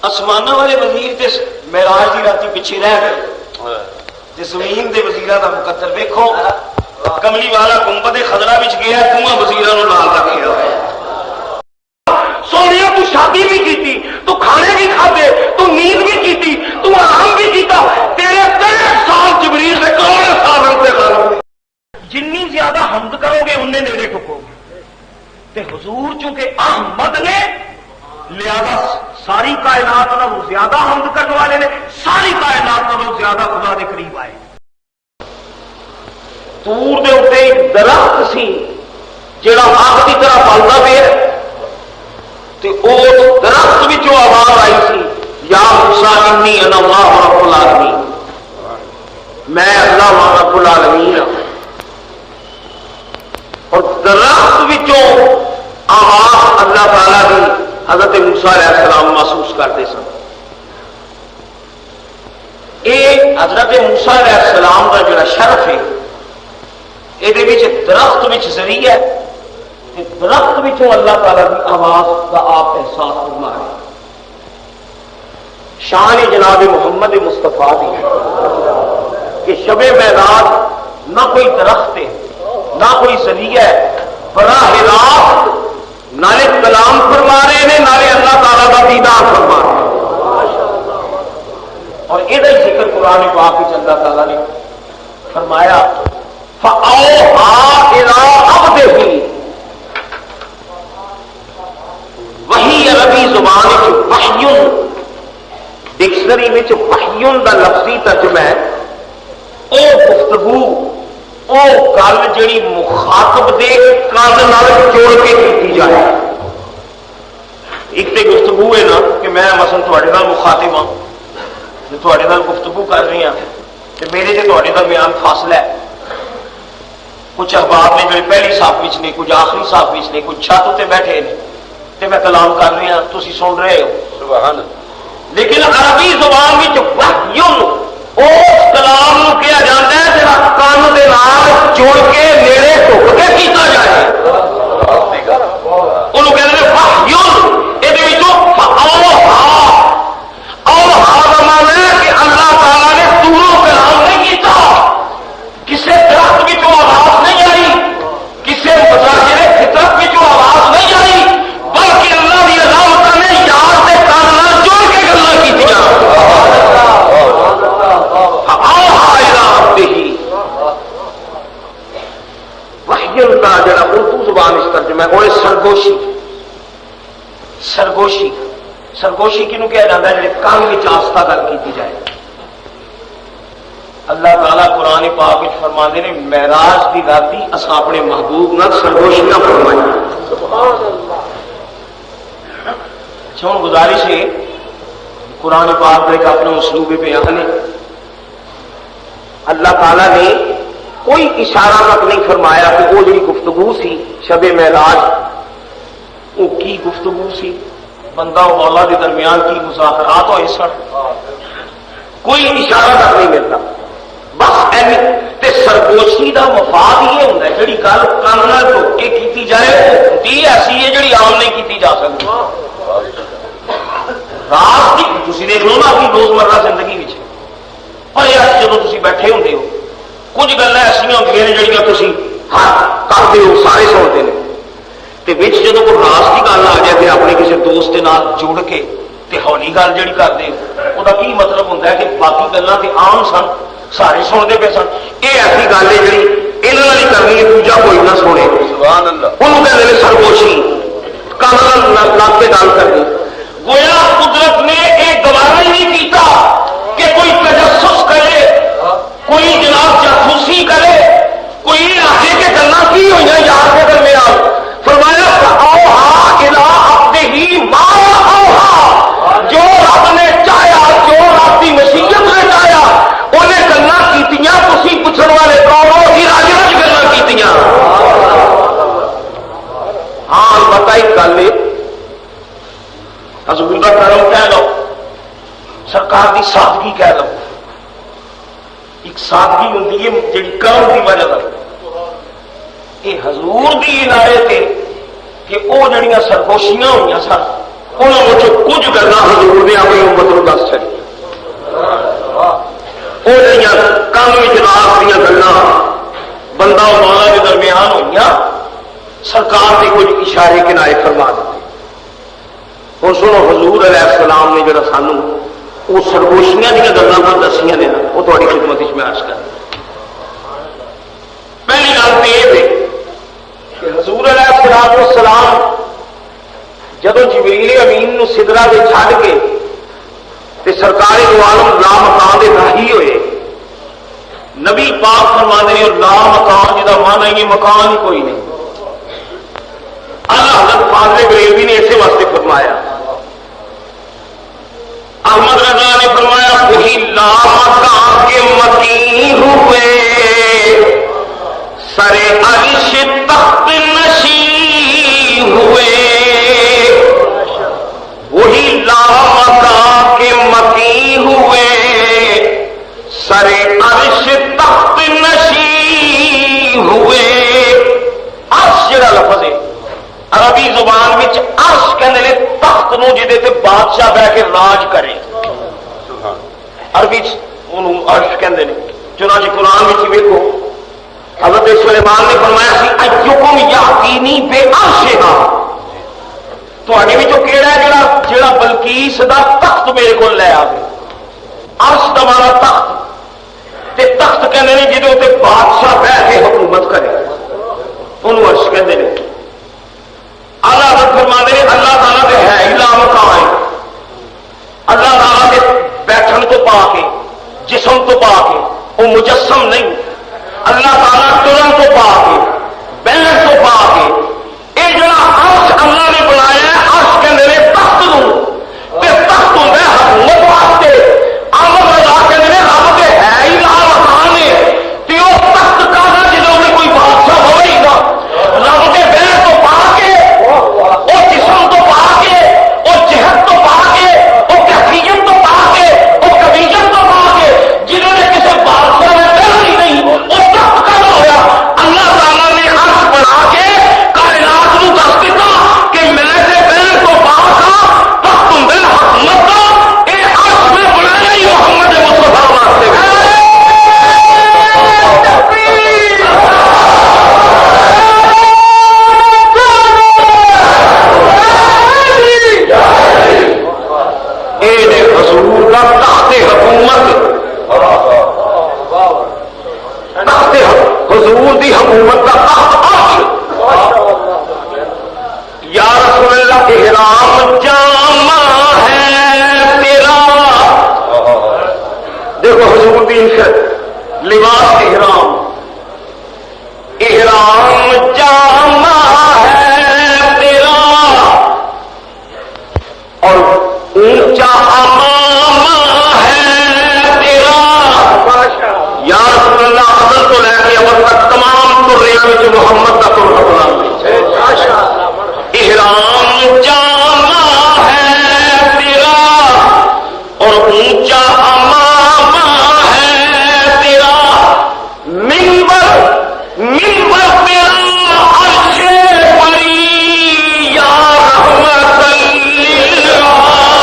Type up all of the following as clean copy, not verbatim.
آسمانوں والے وزیر تے معراج دی راتی پیچھے رہ گئے تے زمین دے وزیراں دا مقدر ویکھو کملی والا گنبد خضرا وچ گیا دوواں وزیراں نوں نال رکھیا ہوا سونیا تو شادی بھی کیتی تو کھانے بھی کھادے تو نیند بھی کیتی تو آرام بھی کیتا تیرے 63 سال جبریل سے کروڑوں سال انتقال جنی زیادہ حمد کرو گے انہیں نیڑے ٹکو گے تے حضور چونکہ احمد نے لہذا ساری کائنات نالوں زیادہ حمد کرنے والے نے ساری کائنات نالوں زیادہ خدا دے قریب آئے طور دے اوپر ایک درخت سی جڑا آگ کی طرح پلتا پیا تے اس درخت وچوں آواز آئی سی یا موسیٰ انی انا اللہ رب العالمین میں اللہ رب العالمین اور درخت وچوں آواز اللہ تعالیٰ کی حضرت موسیٰ علیہ السلام محسوس کرتے سن یہ حضرت موسیٰ علیہ السلام کا جڑا شرف ہے یہ درخت ذریعہ درخت وچوں اللہ تعالیٰ کی آواز کا آپ احساس فرما رہے شان جناب محمد مصطفیٰ دی کہ شب معراج نہ کوئی درخت ہے نہ کوئی ذریعہ ہے براہ راست نالے کلام فرما رہے ہیں نالے اللہ تعالیٰ کا دیدار فرما رہے ہیں اور یہ ذکر قرآن پاک وچ اللہ تعالیٰ نے فرمایا فَأَوْحَىٰ إِلَىٰ عَبْدِهِ وحی عربی زبان وحی ڈکشنری میں وحی دا لفظی ترجمہ ہے او گفتگو او گل جڑی مخاطب دے کان نال جوڑ کے کی جائے ایک تے گفتگو ہے نا کہ میں مثلا تواڈے نال مخاطب ہاں تواڈے نال گفتگو کر رہی ہاں تے میرے تے تواڈے درمیان فاصلہ ہے کچھ احباب نے جو پہلی صف وچ نے کچھ آخری صف وچ نے کچھ چھت تے بیٹھے نے تے میں کلام کر رہی ہاں تسی سن رہے ہو سبحان اللہ لیکن عربی زبان وچ وحی اس کلام نو کہا جاتا ہے جڑا کان دے نال جوڑ کے نیڑے ٹک کے کیتا جائے انہوں کہتے ہیں وحی یہ اوحا کا معنی ہے کہ اللہ تعالیٰ نے دوروں کلام نہیں کیتا کسے درخت کی جو آواز نہیں آئی کسے مظاہر فطرت کی جو آواز نہیں آئی بلکہ اللہ کی علامت نے یار سے کان نال جوڑ کے گلاں کیتیاں کا جڑا اردو زبان اس ترجمہ ہے وہ سرگوشی سرگوشی سرگوشی کنوں کہا جاتا ہے جڑے کان وچ آستہ گل کی جائے اللہ تعالیٰ قرآن پاک وچ فرماندے نے معراج دی راتی اساں اپنے محبوب نال سرگوشیاں فرمائیں سبحان اللہ اچھا ہن گزارش ہے قرآن پاک کا ایک اپنا اسلوب بیان ہے اللہ تعالیٰ نے کوئی اشارہ تک نہیں فرمایا کہ وہ جی گفتگو سی شب معراج وہ کی گفتگو سی بندہ و مولا کے درمیان کی مذاکرات ہوئے سن کوئی اشارہ تک نہیں ملتا بس تے سرگوشی کا مفاد یہ ہوتا ہے جی گل کان نال ٹک کے کی جائے ہوتی ایسی ہے جی عام نہیں کی جا سکتی راز کی تھی دیکھ لو نا اپنی روزمرہ زندگی میں پر جب تھی بیٹھے ہوتے ہو کچھ گلیں ایسا ہوتی ہیں جہاں تھی ہر کرتے ہو سارے سنتے ہیں تو جب کوئی راز کی گل آ جائے تو اپنے کسی دوست کے نال جڑ کے ہولی گل جہی کرتے ہو وہ کی مطلب ہوتا ہے کہ باقی گلیں تو عام سن سارے سنتے پے سن یہ ایسی گل ہے جی یہاں ہی کرنی ہے دوجا کوئی نہ سنے انہوں کہتے ہیں سرگوشی کان لگ کے گل کرنی گویا قدرت نے یہ گوارا ہی نہیں کیتا کہ کوئی تجسس کرے کوئی جناب جاسوسی کرے کوئی آگے کے گلاں کی ہوئی یار کے درمیان فرمایا اوحا الی عبدہ ما اوحا جو رب نے چاہیا جو رب کی مشیت نے چاہیا انہیں گلاں کیتیاں تسی پوچھن والے کون ہو ہی راجے وچ گلاں کیتیاں ہاں البتہ ایک گل ہے حضور کا کرم کہہ لو سرکار کی سادگی کہہ لو ایک سادگی ہوتی ہے جی کرم کی وجہ سے یہ حضور کی عنایت ہے کہ وہ جڑیاں سرگوشیاں ہوئی سن انہوں کچھ گلاں حضور نے اپنی جہاں کام اجلاس دیا گلاں بندہ اور مولا کے درمیان ہوئی سرکار نے کچھ اشارے کنارے فرما دیتے. ہوں سنو حضور علیہ السلام نے جڑا سانو وہ سرگوشیاں دیا گلوں پر دسیاں نے وہ تھوڑی خدمت میں عرض کر. پہلی گل تو یہ ہے کہ حضور علیہ السلام جدو جبریل امین نو سدرا کے چھڈ کے تے سرکار دو عالم لا مکان دے راہی ہوئے. نبی پاک فرماندے نے لا مکان جدا مانا یہ مکان ہی کوئی نہیں. اللہ حضرت فاضل بریلوی نے اسے واسطے فرمایا. احمد رضا نے فرمایا وہی لا مکان کے مکین ہوئے سرے عرش تخت نشین ہوئے. وہی لا مکان کے مکین ہوئے سرے عرش تخت نشین ہوئے. عرش جڑا لفظ ہے عربی زبان میں عرش کہنے لے تخت نو جہدے تے بادشاہ بہ کے راج کرے عربی عرش کہندے نے. چنانچہ قرآن میں ویکھو حضرت سلیمان نے فرمایا سی ایکم یاتینی بے عرشہا تواڈے وچوں کیڑا ہے جڑا بلقیس دا تخت میرے کول لے آوے. عرش دا مانا تخت تے تخت کہندے نے جہدے تے بادشاہ بہ کے حکومت کرے انہوں عرش کہندے نے. اللہ حضرت فرماتے ہیں اللہ تعالیٰ کے ہے ہی لا مکان ہے. اللہ تعالیٰ کے بیٹھن تو پا کے جسم تو پا کے وہ مجسم نہیں. اللہ تعالیٰ ترن تو پا کے بہن تو پا کے یہ جڑا عرش اللہ نے بنایا ہے عرش کہندے نے تخت نو تے تخت ہوندا ہے حکومت واسطے. احمد رضا کہندے نے رب کے ہے ہی لا مکان ہے تے وہ تخت کہنا جدوں میں کوئی بادشاہ ہوئے گا رب کے بہن تو پا کے وہ جسم تو پا کے وہ جہت تو پا کے وہ کیفیت تو پا کے وہ کبیت تو پا کے جنہوں نے کسی بادشاہ نے کرا ہی نہیں وہ تخت کر ہوا. اللہ تعالیٰ نے عرش بنا کے کائنات کو دس دیتا کہ میں سے بہن تو پا تھا تخت ہوں حکومت کا یہ عرش میں بنایا ہی محمد مصطفیٰ واسطے. حضور کا تخت حکومت تخت حضور دی حکومت کا تخت عرش. یا رسول اللہ احرام جامع ہے تیرا. دیکھو حضور دی لباس احرام احرام جامع ہے تیرا اور اونچا امامہ ہے تیرا. یا رسول اللہ حضرت تو لے کے اب تک تمام تریاں میں جو محمد کا تر حکمران احرام جامع ہے تیرا اور اونچا امامہ ہے تیرا. منبر تیرا عرش بری یا رحمت للعالمین.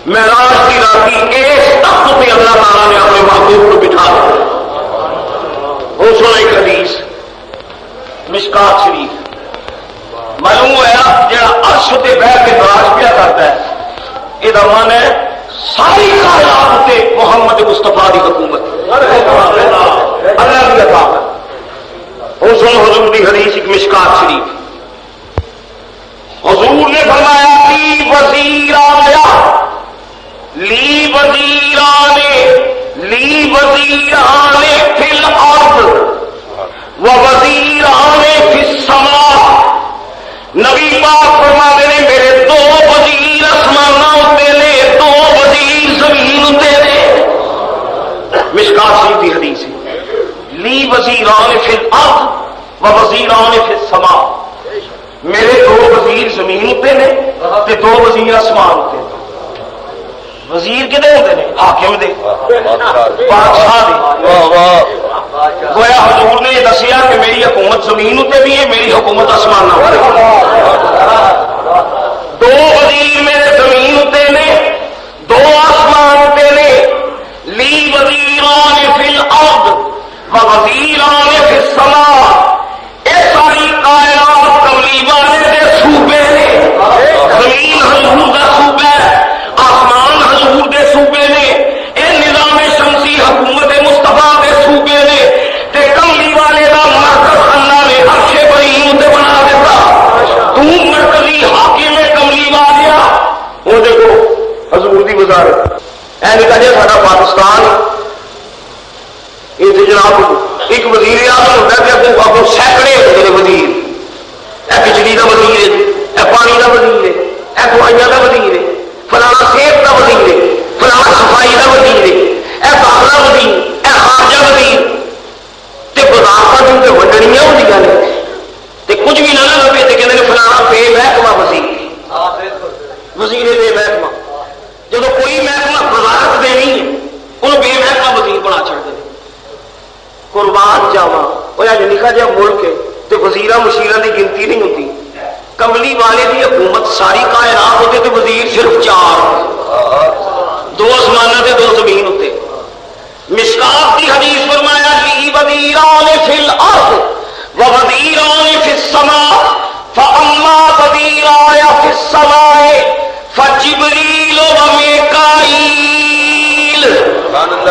معراج کی راتی اس تخت پہ اللہ تعالیٰ نے اپنے محبوب کو بٹھا دیا. وہ سنا ایک حدیث مشکات شریف معلوم ہوا جڑا عرش تے بیٹھ کے دراز پیا کرتا ہے یہ مان ہے ساری کائنات تے محمد مصطفیٰ کی حکومت اللہ کی عطا. وہ سن حضور کی حدیث ایک مشکات شریف حضور نے فرمایا وزیر آیا لی وزیرانے فی الارض و وزیرانے فی السماء. نبی پاک فرماتے ہیں میرے دو وزیر آسمان ہوتے ہیں دو وزیر زمین ہوتے ہیں. مشکات شریف کی حدیث ہے لی وزیران فی الارض و وزیران فی السماء. میرے دو وزیر زمین ہوتے ہیں تے دو وزیر آسمان ہوتے ہیں. وزیر کدے ہوتے ہیں حاکم دے بادشاہ دے. گویا حضور نے یہ دسیا کہ میری حکومت زمین اتنے بھی ہے میری حکومت آسمان نہ ہوتے. دو وزیر میرے زمین اتنے نے دو آسمان اتنے نے. لی وزیران فی الارض و وزیران فی السماء. یہ ساری کائنات کملی والے دے صوبے نے. زمین حضور دا صوبہ ہے آسمان حضور دے صوبے نے. اے نظام شمسی حکومت مصطفیٰ دے صوبے نے تے کملی والے دا مرکز اللہ نے عرش بریم تے بنا دیتا. تو مرکزی حاکم کملی والیا. وہ دیکھو حضور دی وزارت اے نکا جی ساڈا پاکستان یہ جناب ایک وزیر اعظم ہوتا ہے کہ آپ سینکڑے ہوتے ہیں وزیر. اے بجلی کا وزیر ہے اے پانی کا وزیر ہے اے دوائیاں کا وزیر ہے فلانا صحت کا وزیر ہے فلانا صفائی کا وزیر ہے اے داخلہ وزیر اے خارجہ وزیر. تے وزارتاں جو ونڈنیاں ہوندیاں نے تے کچھ بھی نہ لگے تے کہندے نے فلانا بے محکمہ وزیر وزیر بے محکمہ. جب کوئی محکمہ وزارت دینی ہے انہوں بے محکمہ وزیر بنا چھڑتے ہیں. قربان جاوا وہ لکھا جا ملک ہے تے وزیراں مشیراں دی گنتی نہیں ہوتی. کملی والے دی حکومت ساری کائنات ہوتے تے وزیر صرف 4 دو آسمانہ تے دو زمین ہوتے. مشکات کی حدیث فرمایا لی وزیران فی الارض و وزیران فی السماء فاما وزیران فی السماء فجبریل و میکائیل.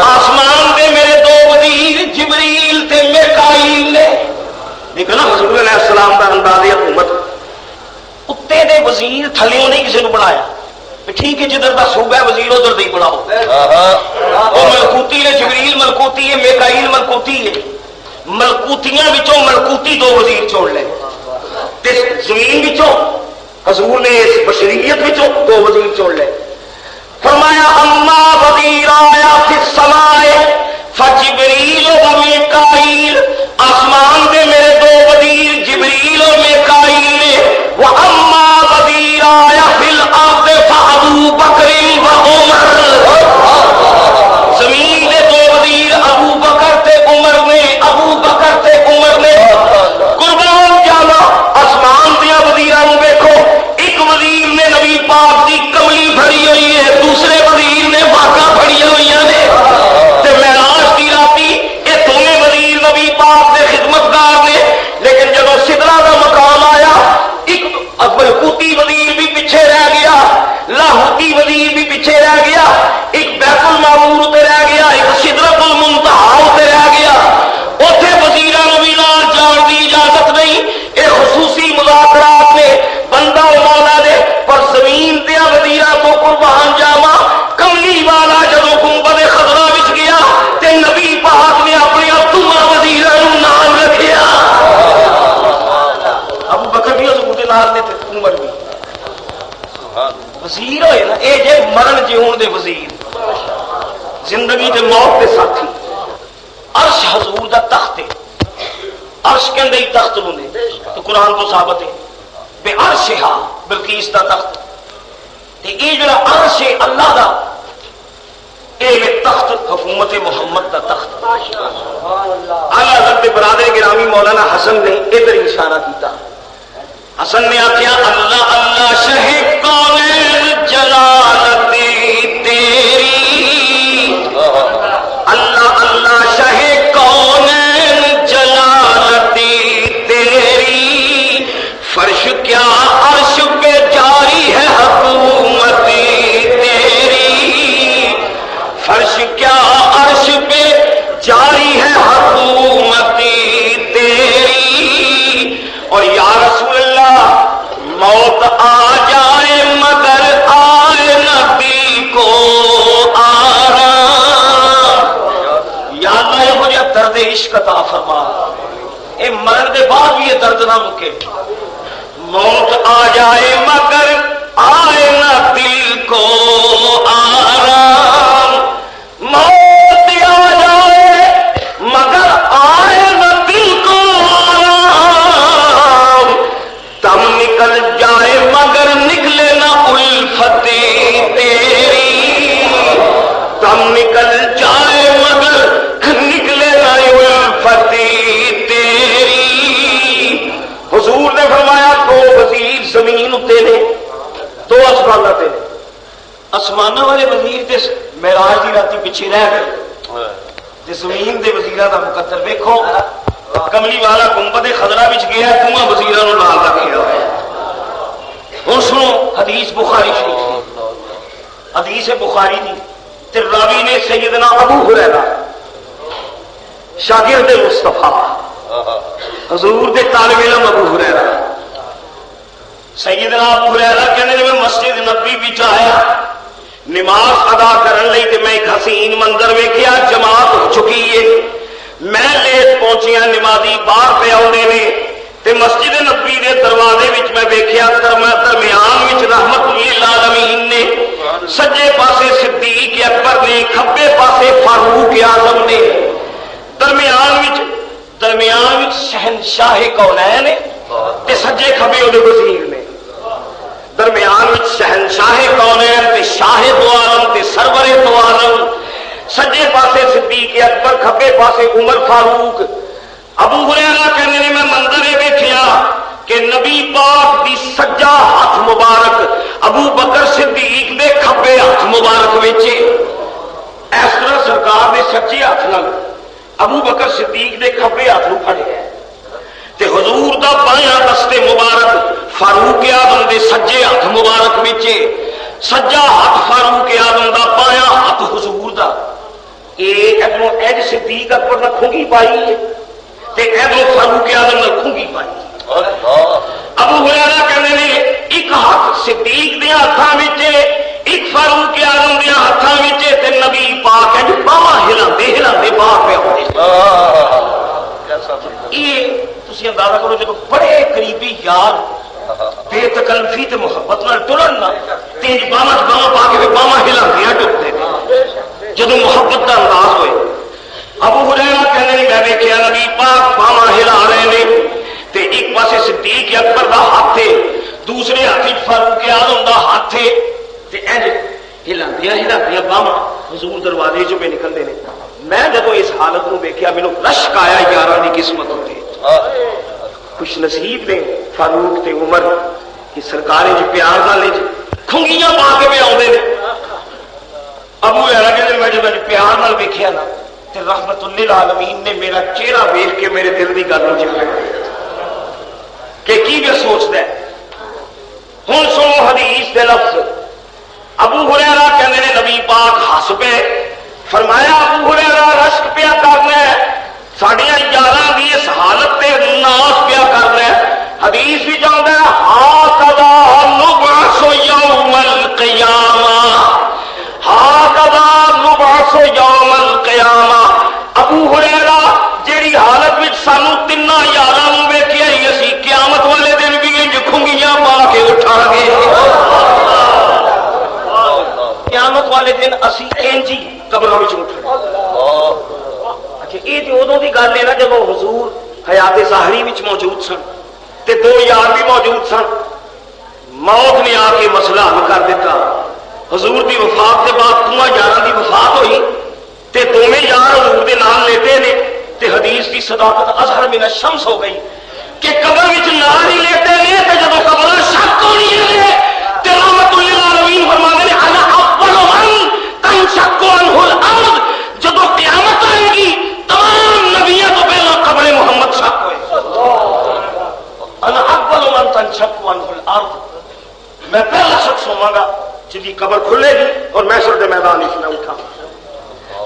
آسمان دے میرے دو وزیر جبریل تے میکائیل نے. دیکھو نا حضور علیہ السلام دا انداز حکومت اتنے دے وزیر تھلیوں نہیں کسی نے بنایا. ٹھیک ہے جدھر دا صوبہ ہے وزیر ادھر دے بناؤ. وہ ملکوتی ہے جبریل ملکوتی ہے میکائیل ملکوتی ہے. ملکوتیاں وچوں ملکوتی دو وزیر چھوڑ لے تے زمین وچوں حضور نے اس بشریت وچوں دو وزیر چھوڑ لے. فرمایا اما وزیرایا فی السماء فجبریل و میکائیل. آسمان دے میرے دو وزیر جبریل و میکائیل. واما وزیرایا فی الارض فابو بکر و عمر. زمین دے دو وزیر ابو بکر تے عمر نے ابو بکر تے عمر نے. قربان جانا آسمان دیا وزیراں نوں ویکھو ایک وزیر نے نبی پاک دی کملی بھری ہوئی ہے دوسرے وزیر نے واقعہ بھری ہوئی نے. تے معراج دی راتی یہ دونوں وزیر نبی پاک دے خدمتگار نے. لیکن جب سدرا دا مقام آیا ایک ملکوتی وزیر بھی پیچھے رہ گیا لاہوتی وزیر بھی پیچھے رہ گیا ایک بیت المعمور تے رہ گیا ایک سدرۃ المنتہا تے رہ گیا. اوتھے وزیراں نوں بھی نال جان دی اجازت نہیں. یہ خصوصی مذاکرات نے بندہ مولا دے پر زمین دیا وزیراں تو قربان جاواں کملی والا جدوں گنبد خضرا وچ گیا تے نبی پاک نے اپنے دوواں وزیراں نوں نال رکھیا. ابو بکر بھی حضور دے نال نے تے عمر بھی وزیر ہوئے نا. اے جے مرن جیون دے وزیر زندگی دے موت دے ساتھی. عرش حضور دا تخت ہے. عرش کے اندر ہی تخت ہونے تو قرآن تو ثابت ہے بے عرشہا بلقیس دا تخت. تے اے جڑا عرش ہے اللہ دا اے تخت حکومت محمد دا تخت. اعلی حضرت برادر گرامی مولانا حسن نے ادھر اشارہ کیتا. حسن نے آخیا اللہ اللہ شہ کونین جلالتی عرش پہ جاری ہے حکومت تیری، فرش کیا عرش پہ جاری ہے حکومت تیری، اور یا رسول اللہ موت آ جائے مگر آئے نہ دل کو آرام، یا اللہ یہ مجھے درد عشق عطا فرما، اے مرن دے بعد بھی یہ درد نہ مکے، موت آ جائے مگر آئے نہ دل کو آرام، موت آ جائے مگر آئے نہ دل کو آرام، تم نکل جائے مگر نکلے نہ الفت تیری، تم نکل جائے مگر نکلے نہ الفت تیری۔ حضور نے فرمایا دو وزیر زمین اتے نے، دو آسمان تے نے، آسمان والے وزیر تے معراج دی راتی پیچھے رہ گئے، تے زمین دے وزیراں دا مقدر ویکھو، کملی والا گنبد خضرا وچ گیا، دوواں وزیراں نوں نال رکھیا ہوا۔ ہن سنو حدیث بخاری شریف، حدیث بخاری دی تے راوی نے سیدنا ابو ہریرہ شاگرد مصطفیٰ حضور دے طالب علم ابو ہریرہ، سیدنا ابو ہریرہ کہنے میں مسجد نبوی وچ آیا نماز ادا کرن لئی تے میں ایک حسین منظر ویکھیا، جماعت ہو چکی ہے، میں لیٹ پہنچیا، نمازی باہر پہ آؤندے نے تے مسجد نبوی دے دروازے وچ میں ویکھیا درمیان وچ رحمت للعالمین نے، سجے پاسے صدیق اکبر نے، کھبے پاسے فاروق اعظم نے، درمیان شہنشاہ کونین نے تے سجے کھبے وہ وزیر نے، درمیان شہنشاہ کونین تے شاہ دو عالم تے سرور دو عالم، سجے پاسے صدیق اکبر، کھبے پاسے عمر فاروق۔ ابو ہریرہ کہنے نے میں منظر یہ ویکھیا کہ نبی پاک دی سجا ہاتھ مبارک ابو بکر صدیق دے کھبے ہاتھ مبارک وچ، اس طرح سرکار دے سچے ہاتھ نال ابو بکر صدیق دے کھبے ہاتھ نوں پھڑیا تے حضور دا بایاں دستے مبارک فاروق اعظم دے سجے ہاتھ مبارک وچ، سجا ہاتھ فاروق اعظم دا بایاں ہاتھ حضور دا، اے ادھروں اج صدیق اکبر نہ کھنگی پائی ہے تے ادھروں فاروق اعظم نہ کھنگی پائی۔ ابو ہریرہ کہنے نے ایک ہاتھ صدیق دے ہاتھاں وچ، ایک فاروق اعظم دے ہاتھاں وچ، تے نبی پاک اج باواں ہلاندے باہر پہ آؤندے۔ یہ تسی اندازہ کرو جب بڑے قریبی یار بے تکلفی تے محبت نال ٹرن نا تے باواں پا کے باواں ہلاندے ٹرتے نے جدوں محبت دا انداز ہوئے۔ ابو ہریرہ کہنے نے میں ویکھیا نبی پاک باواں ہلا رہے نے تے ایک پاسے صدیق اکبر دا ہاتھ ہے، دوسرے ہاتھ فاروق اعظم دا ہاتھ ہے، تے انج ہلاندیاں باواں حضور دروازے چوں پہ نکلدے نے۔ میں جدوں اس حالت نو ویکھیا مینوں رشک آیا، یاراں دی قسمت ہوندی خوش نصیب نے فاروق تے عمر کہ سرکار وچ پیار نال کھنگیاں پا کے بھی آؤندے نے۔ ابو ہریرہ کہندے میں جدوں پیار نال ویکھیا نا تے رحمت للعالمین نے میرا چہرہ ویکھ کے میرے دل دی گل نوں جھلک کہ کی بھی سوچدا ہے۔ ہن سنو حدیث دے لفظ، ابو ہریرہ کہندے نے نبی پاک ہس پے، فرمایا ابو ہریرہ رشک پیا کرنا ہے، ساڈیاں یاراں دی اس حالت تے ناز پیا کرنا ہے۔ حدیث بھی جاندا ہے ہاکذا نبعث یوم القیامہ، ہاکذا نبعث یوم القیامہ۔ ابو ہریرہ جیڑی حالت وچ سانو تیناں یاراں نوں ویکھیا ہی اسی قیامت والے دن بھی انج کھنگیاں پا کے اٹھا گے، قیامت والے دن اسی انج ہی قبراں وچ اٹھنا۔ اچھا یہ تے ادوں دی گل ہے نا جب حضور حیات ظاہری وچ موجود سن تے دو یار بھی موجود سن، موت نے آ کے مسئلہ حل کر دیتا۔ حضور دی وفات کے بعد دوواں یاراں دی وفات ہوئی تے دوویں یار حضور دے نال لیٹے نے تے حدیث کی صداقت اظہر من الشمس ہو گئی کہ قبر وچ نال ہی لیٹے نے تے جدوں قبر شق ہونی ہے تے رحمت للعالمین فرماندے نے انا اول من تنشق عنہ الارض، جدوں قیامت آئے گی تمام نبیوں تو پہلا قبر محمد شق ہوئے، انا اول من تنشق عنہ الارض۔ الارض، میں پہلا شخص ہوا گا جی قبر کھلے گی اور محشر کے میدان اس میں اٹھا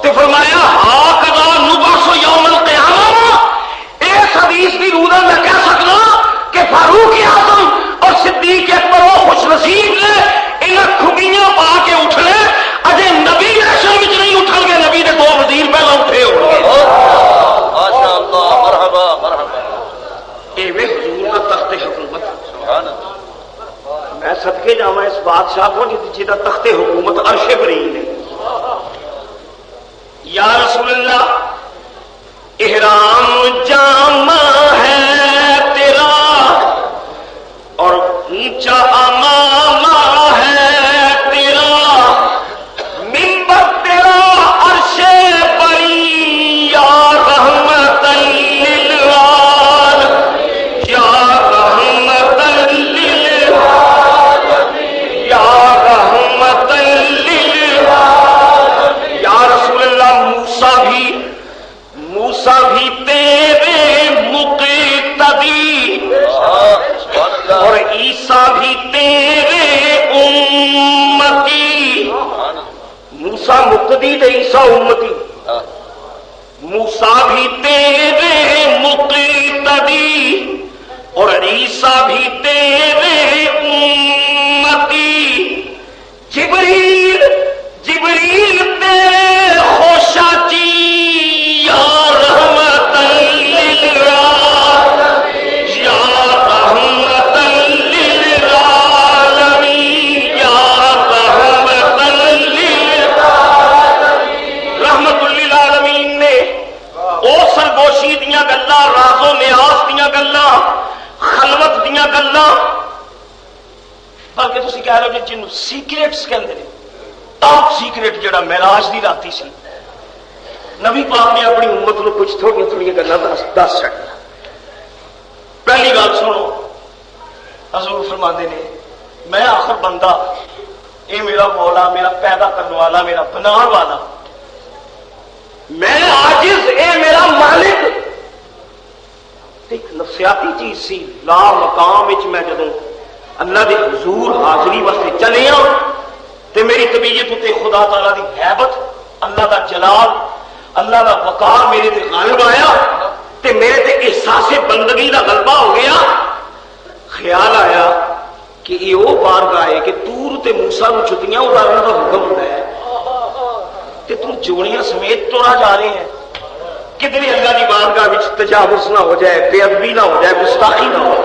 تو فرمایا ہاکذا نبعث یوم القیامہ. اس حدیث کی روح میں کہہ سکنا کہ فاروق اعظم اور صدیق اکبر وہ خوش نصیب نے انہیں کھگیاں پا کے اٹھنے اجے نبی محشر وچ نہیں اٹھن گے، نبی دے دو وزیر پہلا اٹھے ہو گے. ماشاءاللہ مرحبا مرحبا. اے وے حضور دا تخت حکومت. سبحان اللہ. میں صدقے جاواں اس بادشاہ کو جہاں تخت حکومت عرش برین ہے. یا رسول اللہ احرام جامع ہے تیرا اور اونچا امامہ ہے تیرا، منبر تیرا عرش بری یا رحمت للعالمین یا رحمت للعالمین یا رحمت للعالمین. یا رسول اللہ موسیٰ بھی تیرے مقتدی اور عیسیٰ بھی تیرے امتی. موسیٰ مقتدی تے عیسیٰ امتی. موسیٰ بھی تیرے مقتدی اور عیسیٰ بھی تیرے امتی. جبریل تیرے خوشاچی یا رحمت للعالمین یا رحمت للعالمین یا رحمت للعالمین. رحمت للعالمین نے او سرگوشی دیاں گلاں، راز و نیاز دیاں گلاں، خلوت دیاں گلاں، بلکہ تسی کہہ رہے ہو جنوں سیکریٹس کہندے نے، ٹاپ سیکریٹ جڑا معراج دی راتی سی، نبی پاک نے اپنی امت کو کچھ تھوڑی گلاں دس چڑیا. پہلی گل سنو، حضور فرماندے نے میں آخر بندہ، اے میرا مولا، میرا پیدا کرنے والا، میرا بنانے والا، میں عاجز، اے میرا مالک. ایک نفسیاتی چیز سی، لا مقام وچ میں جدوں اللہ دے حضور حاضری واسطے چلے ہاں تے میری طبیعت تے خدا تعالی دی ہیبت، اللہ دا جلال، اللہ دا وقار میرے تے غالب آیا تے میرے تے احساس بندگی دا غلبہ ہو گیا. خیال آیا کہ یہ وہ بارگاہ ہے کہ تور تے موسیٰ نو چھٹیاں اتارنے دا حکم ہوتا ہے تے تم جوڑیاں سمیت توڑا جا رہے ہیں. کدھر اللہ کی بارگاہ وچ تجاوز نہ ہو جائے، بے ادبی نہ ہو جائے، گستاخی نہ ہو جائے.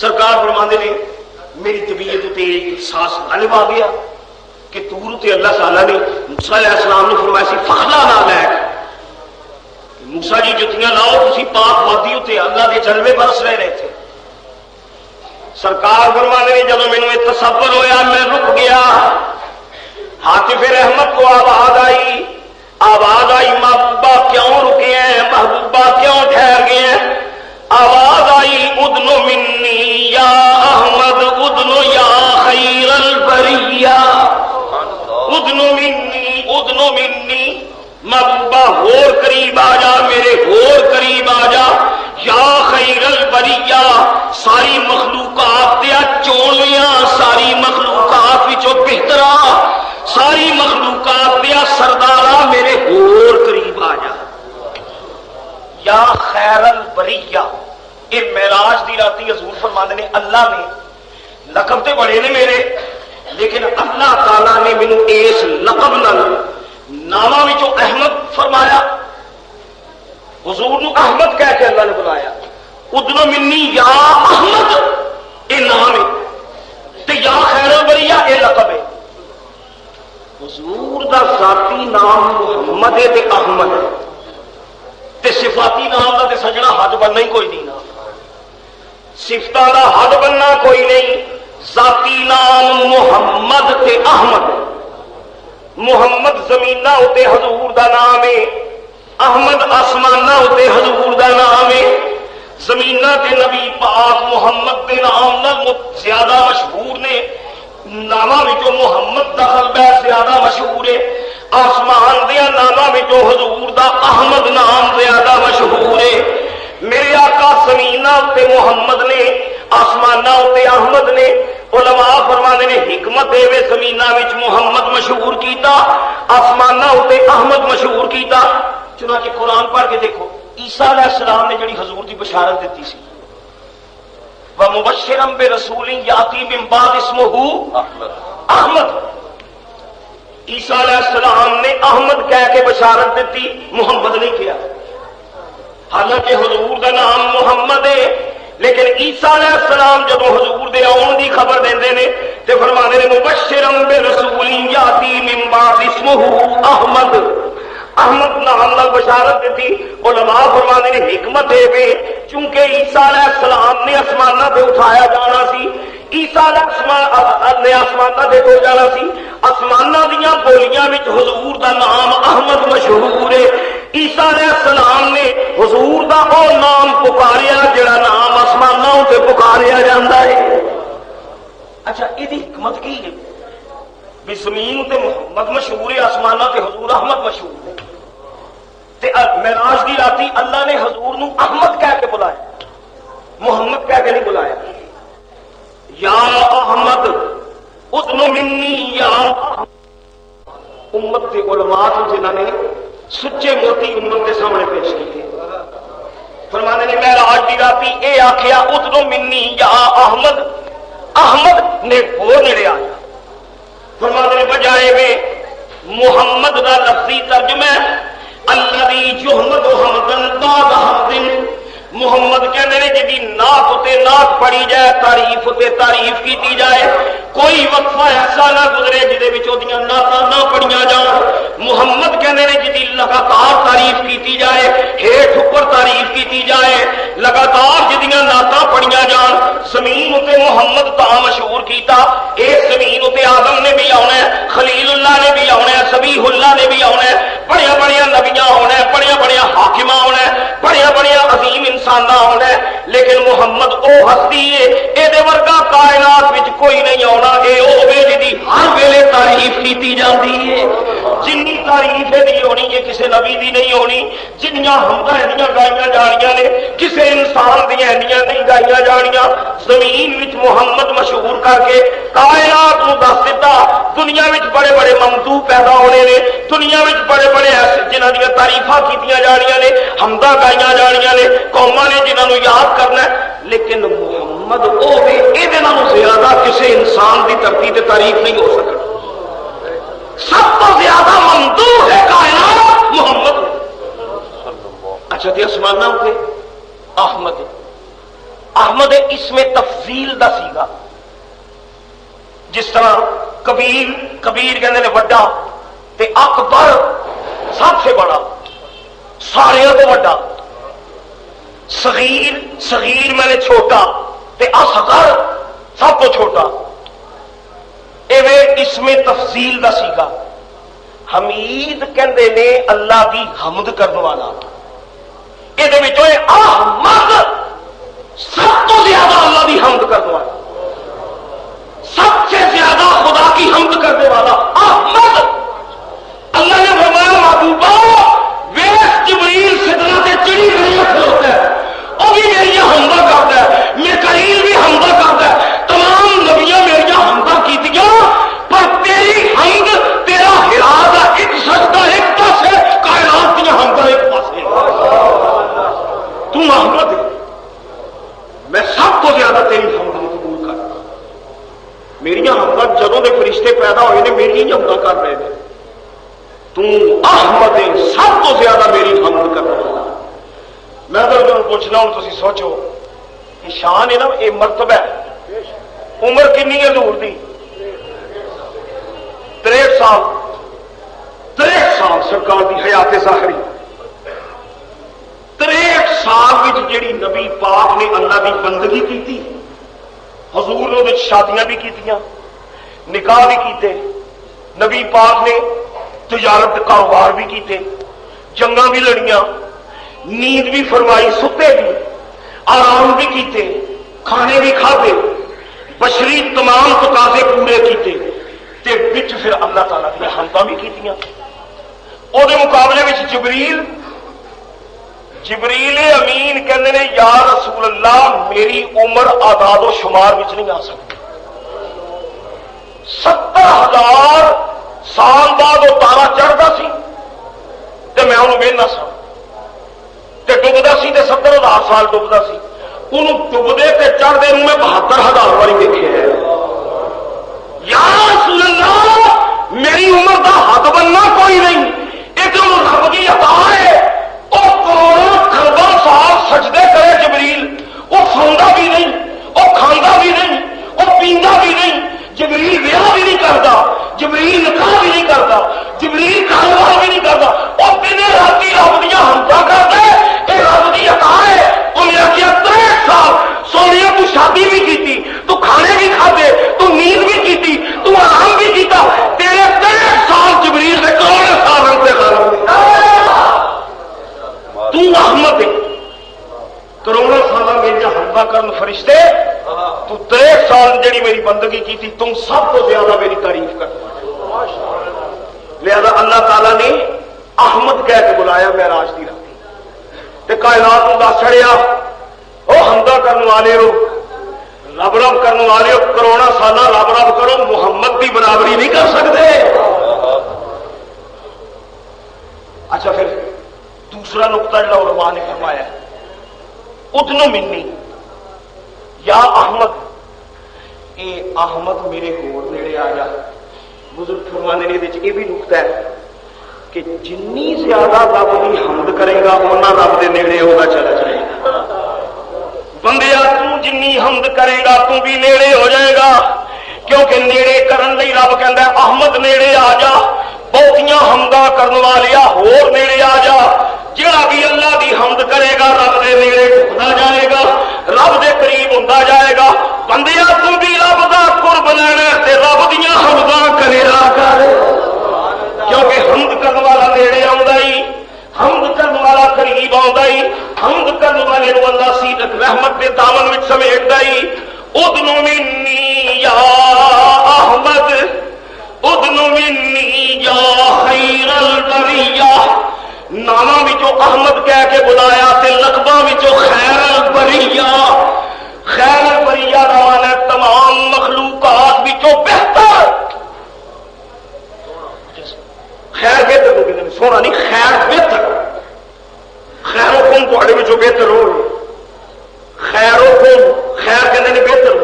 سرکار فرماندے نے میری طبیعت تے احساس غالب آ گیا کہ تور تے اللہ تعالیٰ نے موسیٰ علیہ السلام نے فرمایا سی فخلا نہ لائق، موسیٰ جی جتیاں لاؤ تسی پاک وادی تے اللہ کے جلوے برس رہے تھے. سرکار فرماندے نے جب مینوں یہ تصور ہویا میں رک گیا. حاطف رحمت کو آواز آئی محبوبہ کیوں رکے ہیں، محبوبہ کیوں ٹھہر گئے ہیں. آواز آئی ادنو منی یا احمد ادنو یا خیر البریہ، ادنو منی محبوبہ ہور قریب آ جا، میرے ہور قریب آ جا، یا خیر البریہ ساری مخلوقات دیا چونیاں، ساری مخلوقات وچوں بہترا، ساری مخلوقات دیا سردارا میرے ہور قریب آ جا. یا خیر البریہ، یہ معراج دی راتی حضور فرماندے نے اللہ نے لقب تے بڑے نے میرے، لیکن اللہ تعالی نے مینوں اس لقب نال ناماں وچوں احمد فرمایا. حضور نو احمد کہہ کے اللہ نے بلایا. ادنو منی یا احمد یہ نام ہے تے یا خیر البریہ یہ لقب ہے. حضور دا ذاتی نام محمد ہے تے احمد ہے تے صفاتی نام دا تے سجنا حد بننا ہی کوئی نہیں. نا صفتاں دا حد بننا کوئی نہیں. ذاتی نام محمد تے احمد. محمد زمیناں اتے حضور دا نام ہے، احمد آسماناں اتے حضور دا نام ہے. زمیناں تے نبی پاک محمد دے نام نال زیادہ مشہور نے، ناماں وچوں محمد دا قلب زیادہ مشہور ہے. آسمان دیا ناماں وچوں حضور دا احمد نام زیادہ مشہور ہے. میرے آقا زمیناں تے محمد نے، آسماناں تے احمد نے۔ علماء فرمانے نے حکمت اے زمیناں وچ محمد مشہور کیتا، آسماناں تے احمد مشہور کیتا۔ چنانچہ قرآن پڑھ کے دیکھو، عیسیٰ علیہ السلام نے جڑی حضور دی بشارت دیتی سی، وَمُبَشِّرًا بِرَسُولٍ يَأْتِي مِن بَعْدِ اسْمُهُ احمد۔ عیسیٰ علیہ السلام نے احمد کہہ کے بشارت دیتی، محمد نہیں کیا۔ حالانکہ حضور کا نام محمد ہے، لیکن عیسیٰ علیہ السلام جب حضور دے آن دی خبر دیندے نے تے فرمانے نے مبشرا برسول یاتی من بعد اسمہ احمد، احمد نام نال بشارت دیتی۔ علماء فرمانے نے حکمت ہے وے چونکہ عیسیٰ علیہ السلام نے آسماناں تے اٹھایا جانا سی، عیسیٰ علیہ السلام نے آسماناں تے ہو جانا سی، آسماناں دیاں بولیاں وچ حضور دا نام احمد مشہور ہے۔ عیسیٰ علیہ السلام نے حضور دا او نام پکاریا جڑا نام آسماناں تے پکاریا جاندا ہے۔ اچھا یہ حکمت کی ہے بھی زمین تے محمد مشہور ہے، آسماناں تے حضور احمد مشہور ہے۔ تے معراج دی راتی اللہ نے حضور نو احمد کہہ کے بلایا، محمد کہہ کے نہیں بلایا۔ یا احمد اذن منی یا احمد۔ امت کے علماء جنہوں نے سچے موتی امت کے سامنے پیش کیے، فرمانے نے معراج دی راتی اے آکھیا اذن منی یا احمد، احمد نے ہو نیڑے آیا۔ فرمانے نے بجائے میں محمد دا لفظی ترجمہ الذی یحمد حمدا بعد حمد، محمد کہنے نے جی نعت تے نعت پڑھی جائے، تعریف تے تعریف کیتی جائے، کوئی وقفہ ایسا نہ گزرے جدے وچ اودیاں نعتاں نہ پڑھیاں جان۔ محمد کہنے نے جی لگاتار تعریف کیتی جائے، ہیٹھ اوپر تعریف کیتی جائے، لگاتار جدیاں نعتاں پڑھیاں جان۔ زمین تے محمد تا مشہور کیتا، اس زمین تے آدم نے بھی آنا ہے، خلیل اللہ نے بھی آنا ہے، ذبیح اللہ نے بھی آنا ہے، بڑیا بڑیا نبیاں آنا ہے، بڑیا بڑیا حاکماں آنا ہے، بڑیا بڑیا عظیم انسان آنا ہے، لیکن محمد او ہستی ہے اے ورگا کائنات وچ کوئی نہیں آنا، اے او ویلے دی ہر ویلے تعریف کیتی جاندی ہے۔ جنی تعریف دی ہونی ہے کسے نبی دی نہیں ہونی، جنیاں حمداں ایڈیاں گائیاں جانیاں نے کسے انسان دی ایڈیاں نہیں گائیاں جانیاں۔ زمین وچ محمد مشہور کر کے کائنات نو دس دیتا، دنیا وچ بڑے بڑے ممدوح پیدا ہونے نے، دنیا وچ بڑے بڑے ایسے جنہاں دی تعریفاں کیتیاں جانیاں نے، حمداں گائیاں جانیاں نے، قوماں نے جنہاں نو یاد کرنا ہے، لیکن محمد او وے اے نالوں زیادہ کسی انسان دی دھرتی تے تعریف نہیں ہو سکتی۔ سب تو زیادہ ممدوح ہے کائنات محمد۔ اچھا تے آسماناں تے احمد، احمد اس میں تفضیل دا سیگا، جس طرح کبیر، کبیر کہندے نے بڑا، تے اکبر سب سے بڑا، سارے تو بڑا، صغیر، صغیر میں نے چھوٹا، تے اصغر سب کو چھوٹا۔ ایویں اس میں تفصیل دا سیگا۔ حمید کہندے نے اللہ دی حمد کرنے والا، یہ احمد سب تو زیادہ اللہ دی حمد کرنے والا، سب سے زیادہ خدا کی حمد کرنے والا احمد۔ اللہ نے فرمایا محبوبہ ویس جبریل سدرہ تے چڑھی گئی کھلوتا ہے، وہ بھی میری حمدہ کرتا ہے، میکائیل بھی حمدہ کرتا ہے، تمام نبیاں میری حمدہ کیتیاں، پر تیری حمد تیرا ہرا ایک سجدہ ایک پاسے، کائنات کی حمدہ ایک پاسے۔ تم احمد ہے، میں سب کو زیادہ تیری حمد قبول کرتا، میری حمدہ جدوں دے فرشتے پیدا ہوئے نے میری ہی حمدہ کر رہے ہیں۔ تو احمد ہے، سب تو زیادہ میری حمد کرنے والا۔ میں تو پوچھنا ہوں، تسی سوچو کہ شان ہے نا، یہ مرتبہ ہے۔ عمر کنی ہے حضور دی؟ 63 سال، 63 سال سرکار دی حیات ظاہری، 63 سال وچ جڑی نبی پاک نے اللہ دی بندگی کیتی، حضور نے شادیاں بھی کیتیاں، نکاح بھی کیتے، نبی پاک نے تجارت کاروبار بھی کیتے، جنگاں بھی لڑیاں، نیند بھی فرمائی، ستے بھی، آرام بھی کیتے، کھانے بھی کھاتے، بشری تمام تقاضے پورے کیتے، تے وچ پھر اللہ تعالیٰ کی حمداں بھی کیتیاں۔ او دے مقابلے وچ جبریل جبریل امین کہندے نے یا رسول اللہ میری عمر اعداد و شمار وچ نہیں آ سکتی 70,000 سال بعد وہ تارا چڑھتا سی تے میں انہوں ویہنا سا تے ڈبدا سی تے 70,000 سال ڈبدا سی انہوں ڈبدے تے چڑھدے نوں میں 72,000 واری ویکھے ہے یا رسول اللہ میری عمر دا حد بننا کوئی نہیں ایک رب کی عطا ہے وہ کروڑوں کھرباں سال سجدے کرے جبریل وہ سوندا بھی نہیں وہ کھاندا بھی نہیں وہ پیندا بھی نہیں جبریل بیاہ بھی نہیں کرتا جبریل نکاح بھی نہیں کرتا جبریل کاروبار بھی نہیں کرتا وہ دن رات رب دیا حمداں کرتا ہے یہ رب کی عطا ہے انہیں آخیا 63 سال سونے تو شادی بھی کی تو کھانے بھی کھاتے تو نیند بھی کی تو آرام بھی کیتا تیرے 63 سال جبریل سے کروڑوں سال ہم سے تو احمد کروڑوں سال میری حمدہ کرن فرشتے تو 63 سال جڑی میری بندگی کی تھی تم سب کو زیادہ میری تعریف کرتے لہذا اللہ تعالیٰ نے احمد کہہ کے بلایا معراج دی رات تے کائنات نوں دس چھڑیا او حمدہ کرنے والے ہو رب رب کرنے والے ہو کروڑا سالہ رب رب کرو محمد کی برابری نہیں کر سکتے اچھا پھر دوسرا نقطہ جڑا علماء نے فرمایا ادنو منی یا احمد اے احمد میرے گور نیڑے آ جا بزرگ فرمانے نے یہ بھی نقطہ ہے کہ جنی زیادہ رب کی حمد کرے گا اُنہ رب دے نیڑے ہوگا چلا جائے گا بندیا تو جنی حمد کرے گا تو بھی نیڑے ہو جائے گا کیونکہ نیڑے کرن لئی رب کہندا ہے احمد نیڑے آ جا بہتیاں حمداں کرن والیا ہور نیڑے آ جا جڑا بھی اللہ دی حمد کرے گا رب دے نیڑے ٹھکدا جائے گا رب دے قریب ہوندا جائے گا بندیا تو بھی رب دا قرب لینا تے رب دیاں حمداں کریا کر کیونکہ حمد کرن والا نیڑے آوندا ہی حمد کرن والا قریب آوندا ہی حمد کرن والے نوں اللہ سیدت رحمت دے دامن وچ سمیٹدا ہی ادنو منی یا احمد ادنو منی یا خیر البریہ ناماں وچوں احمد کہہ کے بلایا تے لقباں وچوں خیر البریہ خیر البریہ دا معنی تمام مخلوقات وچوں بہتر خیر بہتر کو کہتے ہیں سونا نہیں خیر بہتر خیر و کم تھوڑے وچوں بہتر ہو خیر و کم خیر کہتے ہیں بہتر ہو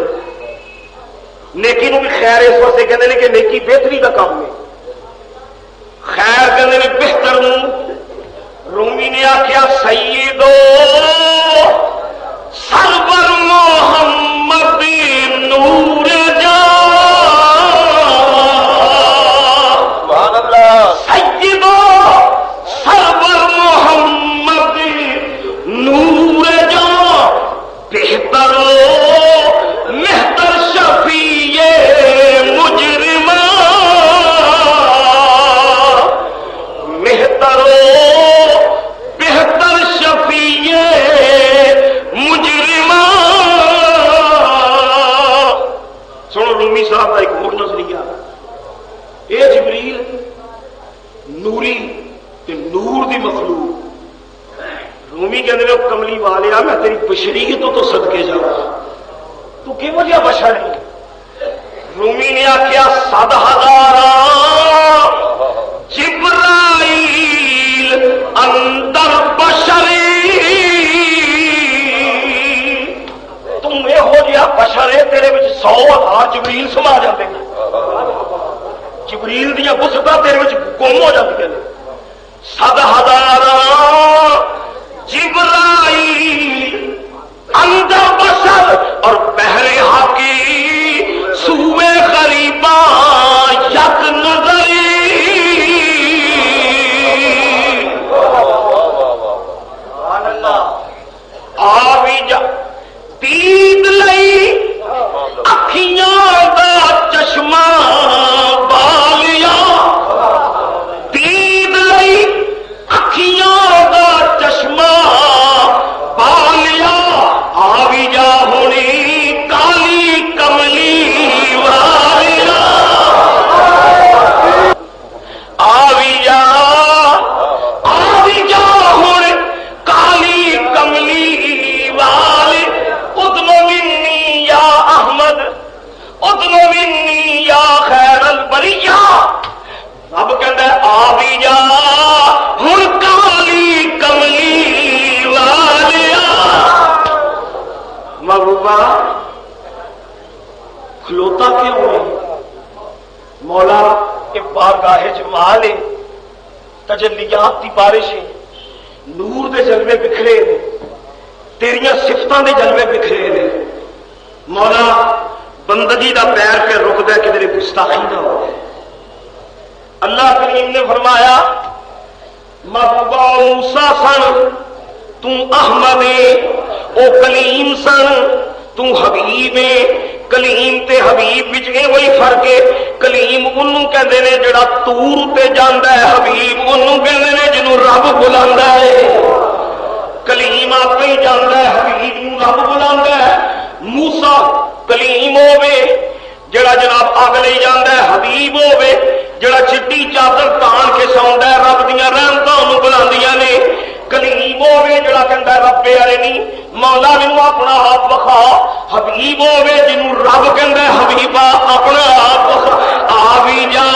نیکی نو بھی خیر اس واسطے کہتے ہیں کہ نیکی بہتری کا کام ہے خیر کہتے ہیں بہتر ہو رومی نے آخیا سیدو سرور محمد نور جا سیدو سرور محمد نور جا بہتر مہتر شفیع مجرمہ بہتر بہتر شفیع مجرمہ سنو رومی صاحب کا ایک اور نظریہ اے جبریل نوری تے نور دی مخلوق رومی کہتے ہیں کملی والیا میں تیری بشریت تو صدقے جا تو کہ وجہ بشر ہے رومی نے آخیا 100,000 جبرائیل اندر بشری تم یہ ہو جیا بشر ہے تیرے وچ 100,000 جبریل سما جاتے ہیں جبریل دیا بسطا تیرے وچ گم ہو جاتی ہیں 100,000 جبرائیل اندر بشر اور پہلے حقی سوئے غریبا یک نظری آوی جا دید لئی اکھیاں دا چشمہ بالیا دید لئی اکھیاں دا چشمہ بالیا آوی جا ہونی کالی کھلوتا کیوں ہے؟ مولا یہ بارگاہ جمال ہے، تجلیات کی بارش ہے، نور دے جلوے بکھرے نے، تیریاں صفتاں دے جلوے بکھرے نے۔ مولا بندگی دا پیر پہ رکدا کہ تیری گستاخی نہ ہو۔ اللہ کریم نے فرمایا محبوبہ موسیٰ سن تو احمد او کلیم سن تو حبیب کلیم تے حبیب وچ وہی فرق ہے۔ کلیم انہوں کہندے نے جڑا تور تے جاندا ہے، حبیب انہوں کہندے نے جنوں رب بلاندا ہے۔ کلیم آپ ہی جاندا ہے، حبیب نوں رب بلاندا ہے۔ موسیٰ کلیم ہوے جڑا جناب اگ لئی جاندا ہے، حبیب ہوے جڑا چٹی چادر تان کے سوندا ہے، رب دیاں رحمتاں انہوں بلاندیاں نے۔ کلیم ہوے جڑا کہندا رب والے نہیں مولا مینوں اپنا آپ وکھا، حبیب ہوے جنوں رب کہندا ہے حبیبا اپنا آپ وکھا۔ آ بھی جا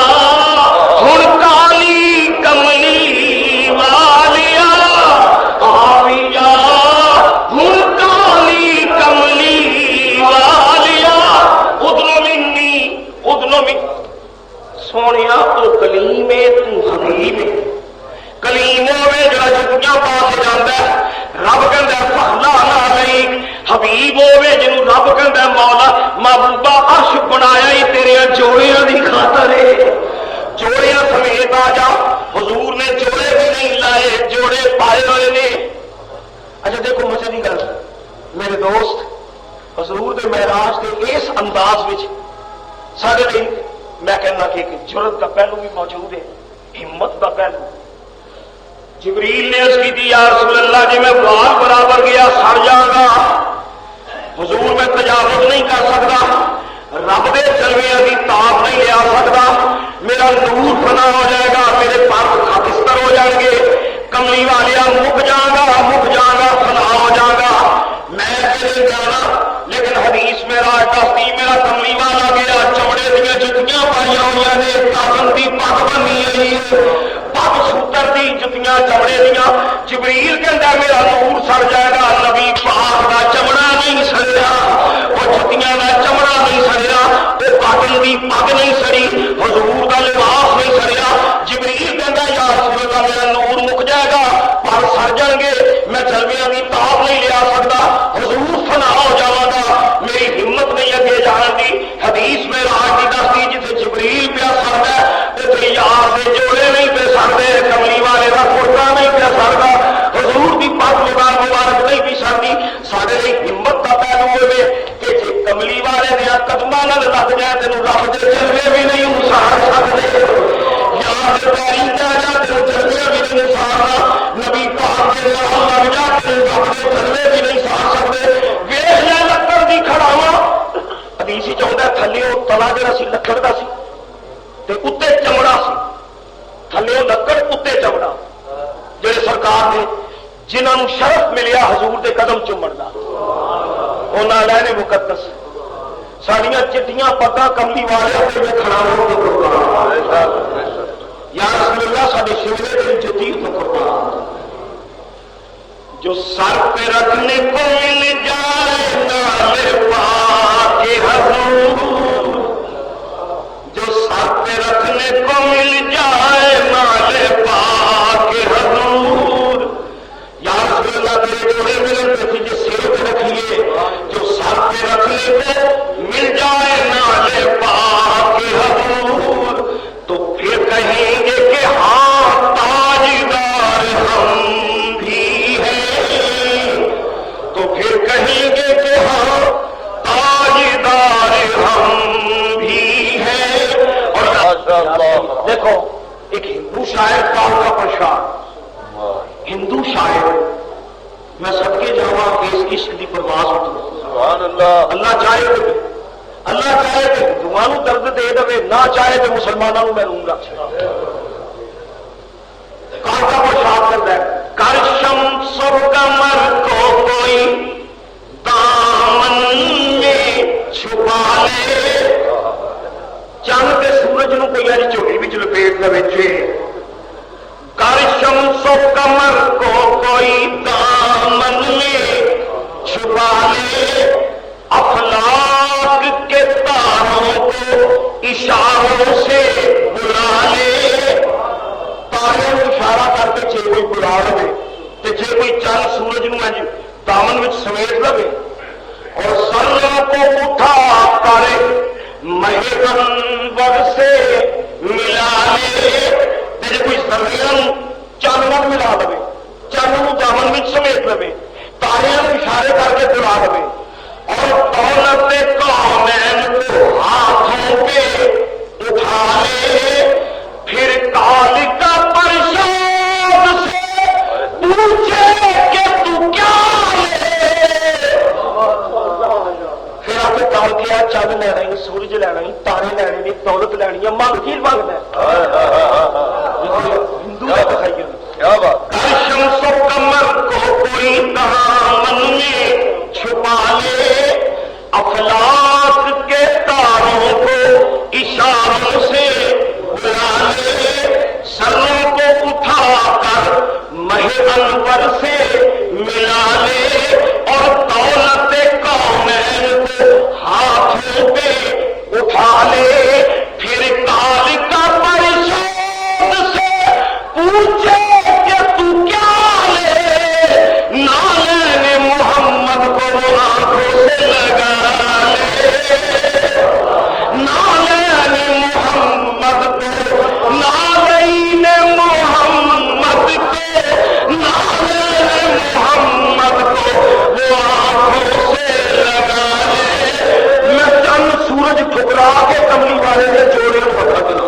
ہن کالی کملی والیا، آ بھی جا ہن کالی کملی والیا، ادنو منی ادنو من سونیا تو کلیم ہے تو حبیب ہے۔ کلیم ہوے جڑا جتیاں پا کے جاندا ہے، رب کہندا فخلا علیک۔ حبیب ہوے جنوں رب کہندا مولا محبوبہ عرش بنایا ہی تیرے جوڑیاں دی خاطر ہے، جوڑیاں سمیت آ جا۔ حضور نے جوڑے بھی نہیں لائے، جوڑے پائے ہوئے نے۔ اچھا دیکھو مزے دی گل میرے دوست، حضور دے معراج دے اس انداز وچ سارے لیے میں کہنا کہ ایک جرت کا پہلو بھی موجود ہے، ہمت کا پہلو۔ جبریل نے اس کی دی یا رسول اللہ جی میں بال برابر گیا سڑ جاؤں گا، حضور میں تجاوز نہیں کر سکتا، رب دے جلوے کی تاب نہیں لیا سکتا، میرا نور فنا ہو جائے گا، میرے پر خاکستر ہو جائیں گے، کملی والیا مک جاؤں گا فنا ہو جاؤں گا، میں نہیں جانا۔ لیکن حدیث میرا دستی میرا کملی والا گیا چمڑے دیا جتیاں پائی ہوئی نے، کافن کی پگ بنی ہوئی، پگ سوتر دی جتیاں چمڑے دیا۔ جبریل کہندا میرا نور سڑ جائے گا، نبی پاک دا چمڑا نہیں سڑیا، وہ جتیاں دا چمڑا نہیں سڑیا، وہ کافن دی پگ نہیں سڑی، حضور دا لباس نہیں سڑیا۔ جبریل کہندا یا رسول اللہ میرا نور مک جائے گا، پر سڑ جان گے، میں جلویاں دی تاب نہیں لیا سکتا، حضور فنا ہو جاواں گا، میری ہمت نہیں اگے جان دی۔ حدیث میں راج کی دستی جتنے جبریل پیا سڑتا ہے اتنے یار کے جوڑے نہیں پہ سڑتے، کملی والے کا کرتا نہیں پیا سڑتا، حضور کی پگ مبارک نہیں پی سکتی۔ سارے لیے ہمت کا پہلو ہوئے کہ جی کملی والے دیا قدماں نال لگ جائے تینوں رب دے جلوے بھی نہیں ساڑ سکتے، یار پیری پہ جا تینوں جلوے بھی نہیں ساڑنا، نبی پاک کے نال لگ جا تینوں رب دے جلوے بھی نہیں ساڑ سکتے۔ ویخ لیا لکڑ دی کھڑاواں، حدیث چاہتا ہے تھلے وہ تلا جڑا سی لکڑ کا سی تے اتنے چمڑا سی، تھلے لکڑ اتنے چمڑا، جڑے سرکار نے جنہوں شرف ملیا حضور دے قدم چومن کا انہاں لے مقدس ساڑیاں چٹیاں پگاں کملی والے کھڑا ہو یا رسول اللہ سارے شیرے کی جتی تو قربان۔ جو سر پہ رکھنے کو مل جائے نال پاک حضور، جو سر پہ رکھنے کو مل جائے نال پاک حضور، یا رسول اللہ تیرے جوڑے ملن پہ جو سر پہ رکھیے، جو سر پہ رکھنے کو مل جائے نال پاک حضور، تو پھر کہیں گے کہ ہاں تاجدار ہم بھی ہیں، تو پھر کہیں گے کہ ہاں تاجدار ہم بھی ہیں۔ اور دیکھو ایک ہندو شاعر پاک کا پرشار، ہندو شاعر میں سب کے جاواں کہ اس عشق کی پرواز اٹھوں، سبحان اللہ، اللہ چاہے تو ہندوؤں درد دے دے، نہ چاہے تو مسلمانوں میں روم رکھ سکتا۔ کا پرشاد کرتا ہے کر شمس و قمر کو کوئی دامن میں چھپا لے، چند کے سورج نو کوئی ایسی جھولی وچ لپیٹ دے بچے، کر شمس و قمر کو کوئی دامن میں چھپا لے، افلاک کے تاروں سورج لینا ہی تارے لینے نے دولت لینی ہے منگ کی منگنا ہندو کا تخیل کیا بات شمس و قمر کو کوئی دامن میں چھپا لے افلاک کے تاروں کو اشاروں سے بلا لے سروں کو اٹھا کر مہ انور سے ملا لے اور دولت کونین کو ہاتھوں پہ اٹھا لے پھر کال کا پرشاد سے پوچھے کہ تو کیا لے نالین محمد کو آنکھوں سے لگا لے نالین محمد کو نالین محمد کے نالین محمد کو وہ آنکھوں سے لگا لے میں چند سورج ٹھکرا کے کملی والے نے جوڑے پکڑ دیا